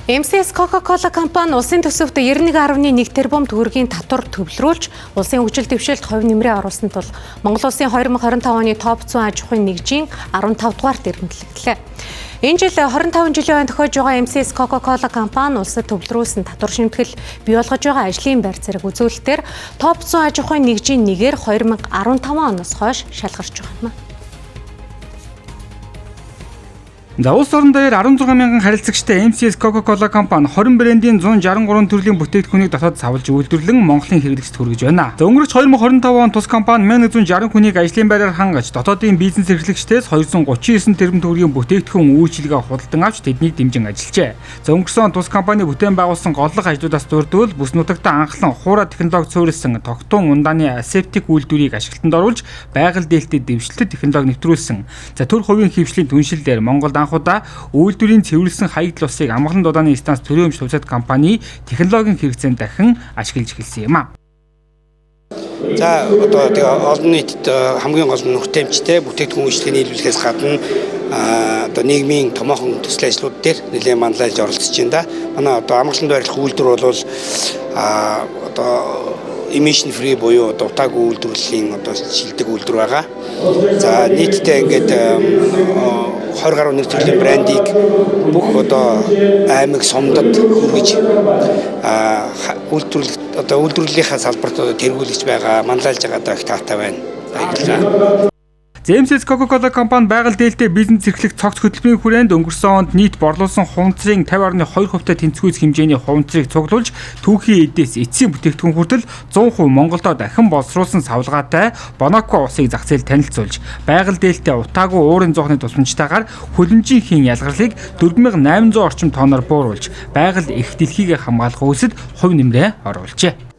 MCS Coca-Cola компани улсын төсөвт 91.1 тэрбум төгрөгийн татвар төвлөрүүлж, улсын хөгжил дэвшилт хувь нэмрээ оруулсан тул Монгол улсын 2025 оны топ 100 аж ахуйн нэгжийн 15 дугаар дэрэмтлэгдлээ. Энэ жил 25 жилийн ойн тохиож байгаа MCS Coca-Cola компани улсад төвлөрүүлсэн татвар шимтгэл бий болгож байгаа ажлын байр зэрэг үзүүлэлтээр топ 100 аж ахуйн нэгжийн нэгээр 2015 оноос хойш шалгарч байгаа юм. За улс орон даяар 16 мянган харилцагчтай MCS Coca-Cola компани 20 брендийн 163 төрлийн бүтээгдэхүүнийг дотоод савлж үйлдвэрлэн Монголын хэрэглэгчд хүргэж байна. За өнгөрч 2025 он тус компани 1160 хүнийг ажлын байраар хангаж дотоодын бизнес эрхлэгчдээс 239 тэрбум төгрөгийн бүтээгдэхүүн үйлчилгээ худалдан авч тэднийг дэмжин ажиллажээ. За өнгөрсөн он тус компани бүтээн байгуулсан голлох ажлуудаас дурдвал бүс нутагтаа анхлан хуура технологи суурилсан тогтун ундааны асептик үйлдвэрийг ашиглалтанд оруулж байгаль дээлтэй дэвшлэлт технологи нэвтрүүлсэн. За төр хувийн хөвшлийн түншилдээр Монголд анхудаа үйлдвэрийн цэвэрлсэн хаягдл усыг амгалан дуудааны станц төрөөмж төвсөд компани технологийн хэрэгцээнд дахин ашиглаж эхэлсэн юм а. За одоо тэгээ олон нийтэд хамгийн гол нь хүртээмжтэй бүтээгдэхүүн үйлчлэгээ нийлүүлэхээс гадна одоо нийгмийн томоохон төслийн ажлууд дээр нэлээд манлайлж оролцож байна да. Манай одоо амгалан байрлах үйлдвэр бол одоо emission free буюу дутаагүй үйлдвэрлэлийн одоо шилдэг үйлдвэр байгаа. За нийтдээ ингээд 20 гаруй нэг төрлийн брендийг бүх одоо аймаг сумдад хүргэж үйлдвэрлэлийнхаа салбарт тэргүүлж байгаа манлайлж байгаа их таатай байна. Баярлалаа. MCS Coca-Cola компани байгаль дээлтэй бизнес эрхлэх цогц хөтөлбөрийн хүрээнд өнгөрсөн онд нийт борлуулсан хуванцрын 50.2% тэнцвүүц хэмжээний хуванцрыг цуглуулж түүхийн эдээс эцсийн бүтээгдэхүүн хүртэл 100% Монголдо дахин боловсруулсан савлгаатай Bonaco усыг зах зээл танилцуулж байгаль дээлтэй утаагүй уурын зоохны тусламжтайгаар хөлөнжийн ялгарлыг 4800 орчим тонноор бууруулж байгаль эрх дэлхийг хамгаалах үүсэд хувь нэмрээ оруулжээ.